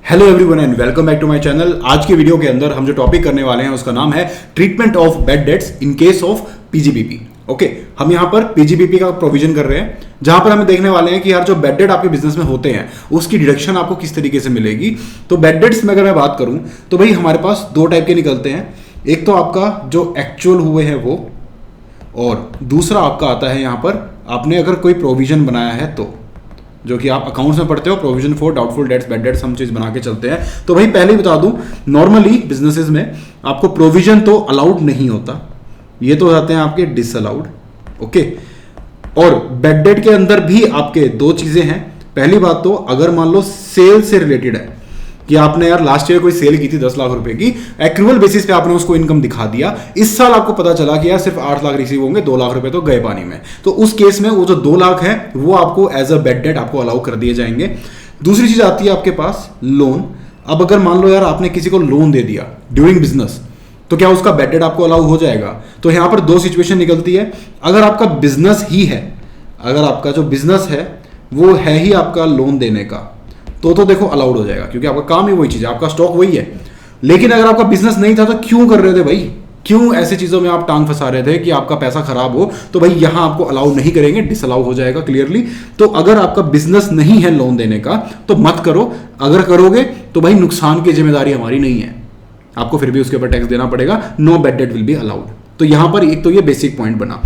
Hello everyone and welcome back to my channel. आज की video के अंदर हम जो टॉपिक करने वाले हैं उसका नाम है treatment of bad debts in case of PGBP. Okay, हम यहाँ पर पीजीबीपी का प्रोविजन कर रहे हैं, जहां पर हमें देखने वाले हैं कि यार जो बैड डेट आपके बिजनेस में होते हैं उसकी डिडक्शन आपको किस तरीके से मिलेगी। तो बैड डेट्स में अगर मैं बात करूं तो भाई हमारे पास दो टाइप के निकलते हैं। एक तो आपका जो एक्चुअल हुए हैं वो, और दूसरा आपका आता है यहाँ पर आपने अगर कोई प्रोविजन बनाया है तो, जो कि आप अकाउंट्स में पढ़ते हो, provision for doubtful debts bad debts, हम चीज बना के चलते हैं। तो भाई पहले ही बता दूं, नॉर्मली बिजनेसेस में आपको प्रोविजन तो अलाउड नहीं होता, ये तो हो जाते हैं आपके डिसअलाउड। ओके, और बैड डेट के अंदर भी आपके दो चीजें हैं। पहली बात तो अगर मान लो सेल से रिलेटेड है कि आपने यार लास्ट ईयर कोई सेल की थी 10 लाख रुपए की, एक्रूअल बेसिस पे आपने उसको इनकम दिखा दिया, इस साल आपको पता चला कि यार सिर्फ 8 लाख रिसीव होंगे, 2 लाख रुपए तो गए पानी में, तो उस केस में वो जो 2 लाख है वो आपको एज अ बैड डेट आपको अलाउ कर दिए जाएंगे। दूसरी चीज आती है आपके पास लोन। अब अगर मान लो यार आपने किसी को लोन दे दिया ड्यूरिंग बिजनेस, तो क्या उसका बैड डेट आपको अलाउ हो जाएगा? तो यहां पर दो सिचुएशन निकलती है। अगर आपका बिजनेस ही है, अगर आपका जो बिजनेस है वो है ही आपका लोन देने का, तो देखो अलाउड हो जाएगा, क्योंकि आपका काम ही वही चीज है, आपका स्टॉक वही है। लेकिन अगर आपका बिजनेस नहीं था तो क्यों कर रहे थे भाई, क्यों ऐसी चीजों में आप टांग फंसा रहे थे कि आपका पैसा खराब हो? तो भाई यहां आपको अलाउ नहीं करेंगे, डिसअलाउ हो जाएगा क्लियरली। तो अगर आपका बिजनेस नहीं है लोन देने का तो मत करो। अगर करोगे तो भाई नुकसान की जिम्मेदारी हमारी नहीं है, आपको फिर भी उसके ऊपर टैक्स देना पड़ेगा। No bad debt will be allowed. तो यहां पर एक तो ये बेसिक पॉइंट बना।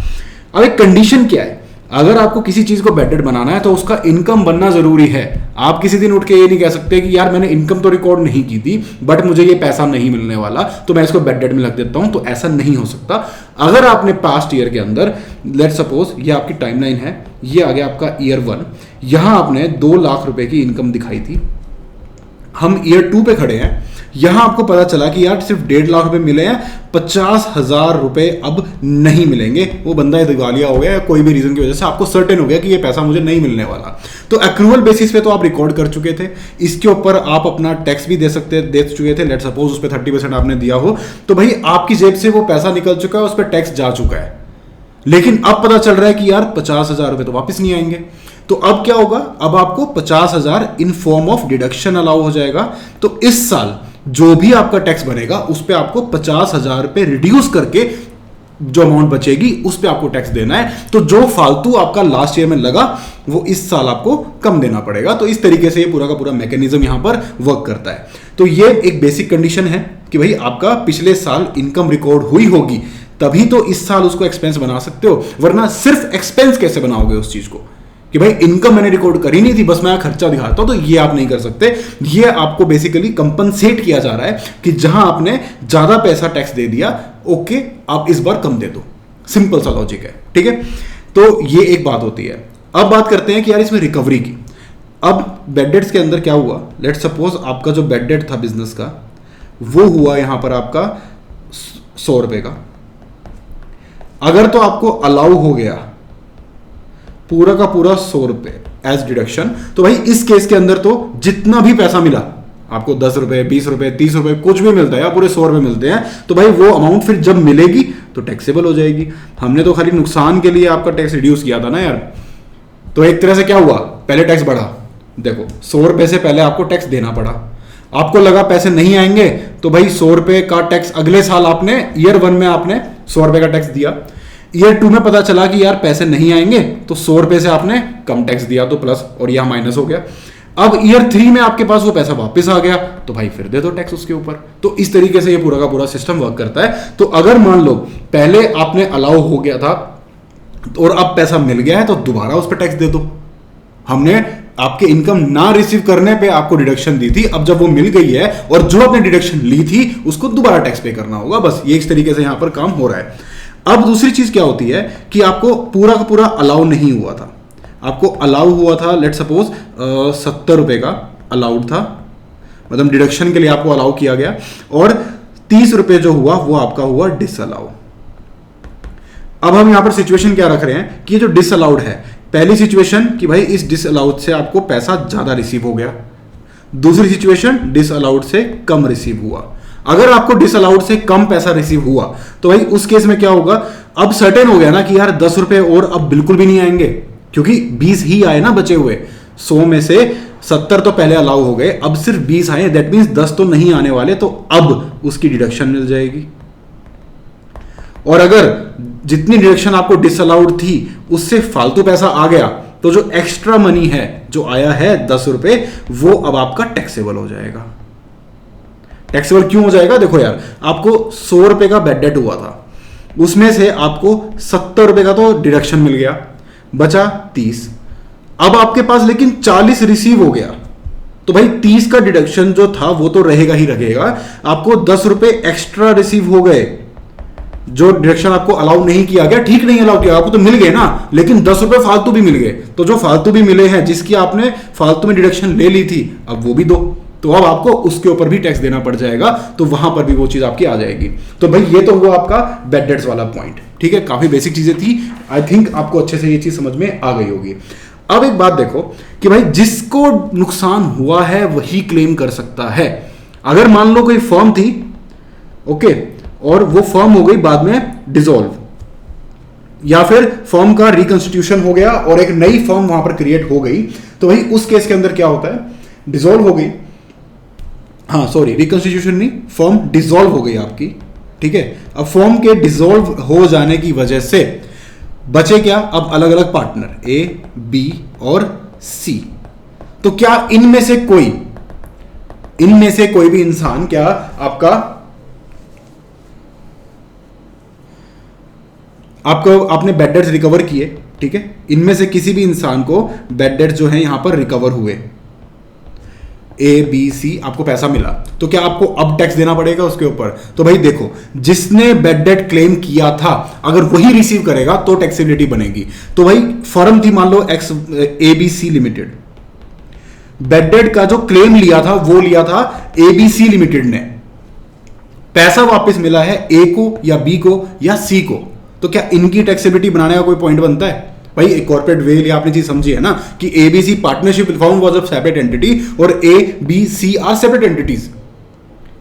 अब एक कंडीशन क्या है, अगर आपको किसी चीज को बैड डेट बनाना है तो उसका इनकम बनना जरूरी है। आप किसी दिन उठ के ये नहीं कह सकते कि यार मैंने इनकम तो रिकॉर्ड नहीं की थी बट मुझे ये पैसा नहीं मिलने वाला तो मैं इसको बैड डेट में लग देता हूं, तो ऐसा नहीं हो सकता। अगर आपने पास्ट ईयर के अंदर, लेट्स सपोज ये आपकी टाइमलाइन है, ये आ गया आपका ईयर 1, यहां आपने 2 लाख रुपए की इनकम दिखाई थी, हम ईयर 2 पे खड़े हैं, यहां आपको पता चला कि यार सिर्फ 1.5 लाख रुपए मिले हैं, 50,000 रुपए अब नहीं मिलेंगे। वो बंदा दिवालिया हो गया या कोई भी रीजन की वजह से आपको सर्टेन हो गया कि ये पैसा मुझे नहीं मिलने वाला। तो एक्रूअल बेसिस पे तो आप रिकॉर्ड कर चुके थे, इसके ऊपर आप अपना टैक्स भी दे चुके थे। लेट सपोज उस पर 30% आपने दिया हो, तो भाई आपकी जेब से वो पैसा निकल चुका है, उस पर टैक्स जा चुका है। लेकिन अब पता चल रहा है कि यार 50,000 रुपए तो वापस नहीं आएंगे, तो अब क्या होगा? अब आपको 50,000 in form of deduction allow हो जाएगा। तो इस साल जो भी आपका टैक्स बनेगा उस पे आपको 50,000 रुपए रिड्यूस करके जो अमाउंट बचेगी उस पे आपको टैक्स देना है। तो जो फालतू आपका लास्ट ईयर में लगा वो इस साल आपको कम देना पड़ेगा। तो इस तरीके से ये पूरा का पूरा मैकेनिज्म यहां पर वर्क करता है। तो ये एक बेसिक कंडीशन है कि भाई आपका पिछले साल इनकम रिकॉर्ड हुई होगी, तभी तो इस साल उसको एक्सपेंस बना सकते हो, वरना सिर्फ एक्सपेंस कैसे बनाओगे उस चीज को कि भाई इनकम मैंने रिकॉर्ड करी नहीं थी, बस मैं खर्चा दिखाता हूं, तो ये आप नहीं कर सकते। ये आपको बेसिकली कंपनसेट किया जा रहा है कि जहां आपने ज्यादा पैसा टैक्स दे दिया, ओके आप इस बार कम दे दो। सिंपल सा लॉजिक है, ठीक है। तो ये एक बात होती है। अब बात करते हैं कि यार इसमें रिकवरी की। अब बैड डेट्स के अंदर क्या हुआ, लेट सपोज आपका जो बैड डेट था बिजनेस का वो हुआ यहां पर आपका 100 रुपए का। अगर तो आपको अलाउ हो गया पूरा का पूरा 100 रुपए एज डिडक्शन, तो भाई इस केस के अंदर तो जितना भी पैसा मिला आपको, 10 रुपए 20 रुपए 30 रुपए कुछ भी मिलता है या पूरे 100 रुपए मिलते हैं, तो भाई वो अमाउंट फिर जब मिलेगी तो टैक्सेबल हो जाएगी। हमने तो खाली नुकसान के लिए आपका टैक्स रिड्यूस किया था ना यार। तो एक तरह से क्या हुआ, पहले टैक्स बढ़ा, देखो 100 रुपए से पहले आपको टैक्स देना पड़ा। आपको लगा पैसे नहीं आएंगे तो भाई 100 रुपए का टैक्स अगले साल आपने ईयर 1 में आपने 100 रुपए का टैक्स दिया। ईयर 2 में पता चला कि यार पैसे नहीं आएंगे तो 100 रुपए से आपने कम टैक्स दिया, तो प्लस और यहां माइनस हो गया। अब ईयर 3 में आपके पास वो पैसा वापस आ गया, तो भाई फिर दे दो टैक्स उसके ऊपर। तो इस तरीके से ये पूरा का पूरा सिस्टम वर्क करता है। तो अगर मान लो पहले आपने अलाउ हो गया था और अब पैसा मिल गया है तो दोबारा उस पर टैक्स दे दो। हमने आपके इनकम ना रिसीव करने पे आपको डिडक्शन दी थी, अब जब वो मिल गई है और जो आपने डिडक्शन ली थी उसको दोबारा टैक्स पे करना होगा। बस ये इस तरीके से यहां पर काम हो रहा है। अब दूसरी चीज क्या होती है कि आपको पूरा का पूरा अलाउ नहीं हुआ था, आपको अलाउ हुआ था लेट सपोज 70 रुपए का अलाउड था, मतलब डिडक्शन के लिए आपको अलाउ किया गया, और 30 रुपए जो हुआ वो आपका हुआ डिसअलाउ। अब हम यहां पर सिचुएशन क्या रख रहे हैं कि ये जो डिसअलाउड है, पहली सिचुएशन कि भाई इस डिसअलाउड से आपको पैसा ज्यादा रिसीव हो गया, दूसरी सिचुएशन डिसअलाउड से कम रिसीव हुआ। अगर आपको डिसअलाउड से कम पैसा रिसीव हुआ तो भाई उस केस में क्या होगा, अब सर्टेन हो गया ना कि यार 10 रुपए और अब बिल्कुल भी नहीं आएंगे, क्योंकि 20 ही आए ना बचे हुए, 100 में से 70 तो पहले अलाउ हो गए, अब सिर्फ 20 आए, दैट मीन्स 10 तो नहीं आने वाले, तो अब उसकी डिडक्शन मिल जाएगी। और अगर जितनी डिडक्शन आपको डिसअलाउड थी उससे फालतू पैसा आ गया तो जो एक्स्ट्रा मनी है जो आया है 10 रुपए, वो अब आपका टैक्सेबल हो जाएगा। टैक्सेबल क्यों हो जाएगा? देखो यार, आपको 100 रुपए का बैड डेट हुआ था, उसमें से आपको 70 रुपए का तो डिडक्शन मिल गया, बचा 30। अब आपके पास लेकिन 40 रिसीव हो गया, तो भाई 30 का डिडक्शन जो था वो तो रहेगा ही रहेगा। आपको 10 रुपए एक्स्ट्रा रिसीव हो गए, जो डिडक्शन आपको अलाउ नहीं किया गया, ठीक नहीं अलाउ किया, आपको तो मिल गए ना, लेकिन 10 रुपए फालतू भी मिल गए। तो जो फालतू भी मिले हैं, जिसकी आपने फालतू में डिडक्शन ले ली थी, अब वो भी दो, तो अब आपको उसके ऊपर भी टैक्स देना पड़ जाएगा, तो वहां पर भी वो चीज आपकी आ जाएगी। तो भाई ये तो हुआ आपका बैड डेट्स वाला पॉइंट, ठीक है। काफी बेसिक चीजें थी, आई थिंक आपको अच्छे से ये चीज समझ में आ गई होगी। अब एक बात देखो कि भाई जिसको नुकसान हुआ है वही क्लेम कर सकता है। अगर मान लो कोई फर्म थी, ओके, और वो फर्म हो गई बाद में डिसॉल्व, या फिर फर्म का रिकंस्टिट्यूशन हो गया और एक नई फर्म वहां पर क्रिएट हो गई, तो भाई उस केस के अंदर क्या होता है, डिसॉल्व हो गई, हाँ सॉरी रिकंस्टिट्यूशन नहीं, फर्म डिसॉल्व हो गई आपकी, ठीक है। अब फर्म के डिसॉल्व हो जाने की वजह से बचे क्या, अब अलग अलग पार्टनर ए, बी और सी। तो क्या इनमें से कोई भी इंसान, क्या आपने बैड डेट्स रिकवर किए, ठीक है, इनमें से किसी भी इंसान को बैड डेट्स जो है यहां पर रिकवर हुए, ए बी सी, आपको पैसा मिला, तो क्या आपको अब टैक्स देना पड़ेगा उसके ऊपर? तो भाई देखो, जिसने बैड डेट क्लेम किया था अगर वही रिसीव करेगा तो टैक्सेबिलिटी बनेगी। तो भाई फर्म थी मान लो X ABC limited, bad debt का जो क्लेम लिया था वो लिया था एबीसी लिमिटेड ने, पैसा वापस मिला है ए को या बी को या सी को, तो क्या इनकी टैक्सेबिलिटी बनाने का कोई पॉइंट बनता है? भाई एक कॉर्पोरेट वे लिया, आपने चीज समझी है ना कि ABC partnership firm was a separate entity और A B C are separate entities.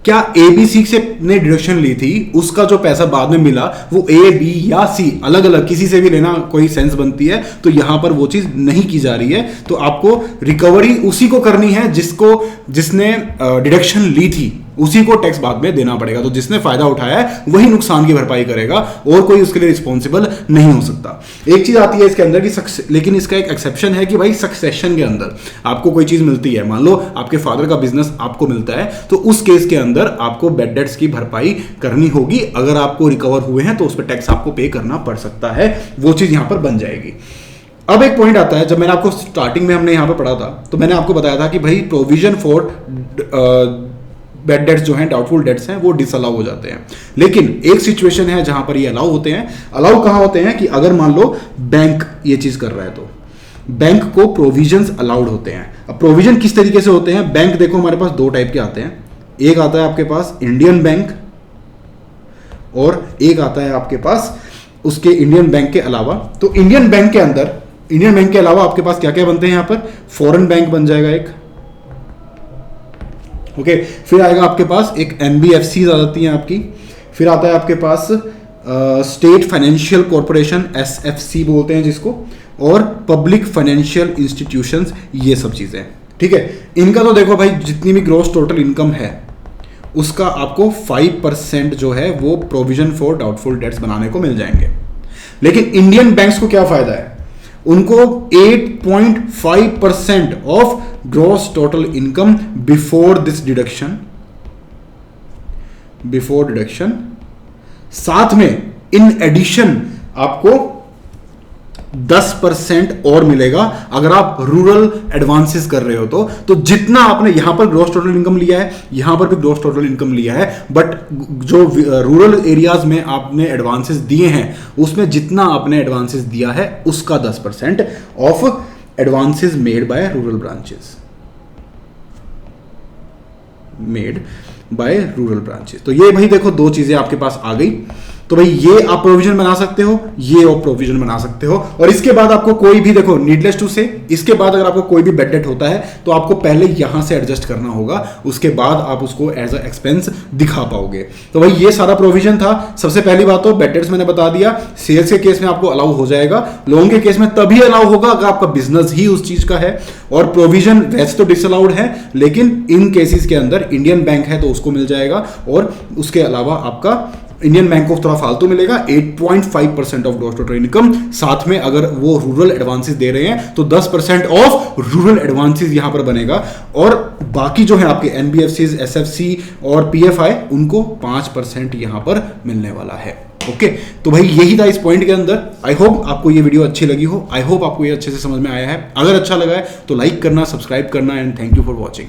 क्या एबीसी से ने डिडक्शन ली थी, उसका जो पैसा बाद में मिला वो ए बी या सी अलग अलग किसी से भी लेना कोई सेंस बनती है, तो यहां पर वो चीज नहीं की जा रही है। तो आपको रिकवरी उसी को करनी है जिसने डिडक्शन ली थी, उसी को टैक्स बाद में देना पड़ेगा। तो जिसने फायदा उठाया है वही नुकसान की भरपाई करेगा और कोई उसके लिए रिस्पॉन्सिबल नहीं हो सकता। एक चीज आती है इसके अंदर कि लेकिन इसका एक एक्सेप्शन है कि भाई सक्सेशन के अंदर आपको कोई चीज मिलती है, मान लो आपके फादर का बिजनेस आपको मिलता है, तो उस केस के अंदर आपको बैड डेट्स की भरपाई करनी होगी। अगर आपको रिकवर हुए हैं तो उस पर टैक्स आपको पे करना पड़ सकता है, वो चीज यहां पर बन जाएगी। अब एक पॉइंट आता है, जब मैंने आपको स्टार्टिंग में हमने यहां पर पढ़ा था तो मैंने आपको बताया था कि भाई प्रोविजन फॉर बैड डेट्स जो हैं, डाउटफुल डेट्स हैं, वो डिसअलाउ हो जाते हैं। लेकिन एक सिचुएशन है जहां पर ये अलाउ होते हैं। अलाउ कहां होते हैं कि अगर मान लो बैंक ये चीज कर रहा है तो बैंक को प्रोविजंस अलाउड होते हैं। अब प्रोविजन किस तरीके से होते हैं? बैंक देखो हमारे पास दो टाइप के आते हैं, एक आता है आपके पास इंडियन बैंक और एक आता है आपके पास उसके इंडियन बैंक के अलावा। तो इंडियन बैंक के अलावा आपके पास क्या क्या बनते हैं? यहां पर फॉरेन बैंक बन जाएगा एक, ओके। फिर आएगा आपके पास एक एनबीएफसी आ जाती है आपकी, फिर आता है आपके पास स्टेट फाइनेंशियल कॉर्पोरेशन, एसएफसी बोलते हैं जिसको, और पब्लिक फाइनेंशियल इंस्टीट्यूशंस, ये सब चीजें, ठीक है। इनका तो देखो भाई जितनी भी ग्रॉस टोटल इनकम है उसका आपको 5% जो है वो प्रोविजन फॉर डाउटफुल डेट्स बनाने को मिल जाएंगे। लेकिन इंडियन बैंक्स को क्या फायदा है? उनको 8.5% of gross total income before deduction, साथ में इन एडिशन आपको 10% और मिलेगा अगर आप रूरल एडवांसेस कर रहे हो तो जितना आपने यहां पर ग्रॉस टोटल इनकम लिया है, यहां पर भी ग्रॉस टोटल इनकम लिया है, बट जो रूरल एरियाज में आपने एडवांसेस दिए हैं उसमें जितना आपने एडवांसेस दिया है उसका 10% of advances made by rural branches. Made by rural branches. तो ये भाई देखो दो चीजें आपके पास आ गई। तो भाई ये आप प्रोविजन बना सकते हो, ये आप प्रोविजन बना सकते हो। और इसके बाद आपको कोई भी देखो नीडलेस टू से, इसके बाद अगर आपको कोई भी बेड डेट होता है तो आपको पहले यहां से एडजस्ट करना होगा, उसके बाद आप उसको एज अ एक्सपेंस दिखा पाओगे। तो भाई ये सारा प्रोविजन था। सबसे पहली बात तो बेड डेट्स मैंने बता दिया, सेल्स के केस में आपको अलाउ हो जाएगा, लोन के केस में तभी अलाउ होगा अगर आपका बिजनेस ही उस चीज का है। और प्रोविजन वैसे तो डिसअलाउड है, लेकिन इन केसेस के अंदर इंडियन बैंक है तो उसको मिल जाएगा, और उसके अलावा आपका इंडियन बैंक को थोड़ा फालतू मिलेगा 8.5% ऑफ ग्रॉस टोटल इनकम। साथ में अगर वो रूरल एडवांसेस दे रहे हैं तो 10% ऑफ रूरल एडवांसेस यहां पर बनेगा। और बाकी जो है आपके एनबीएफसीज, एसएफसी और पीएफआई, उनको 5% यहां पर मिलने वाला है। ओके, तो भाई यही था इस पॉइंट के अंदर। आई होप आपको ये वीडियो अच्छी लगी हो, आई होप आपको ये अच्छे से समझ में आया है। अगर अच्छा लगा है तो लाइक करना, सब्सक्राइब करना, and thank you for watching.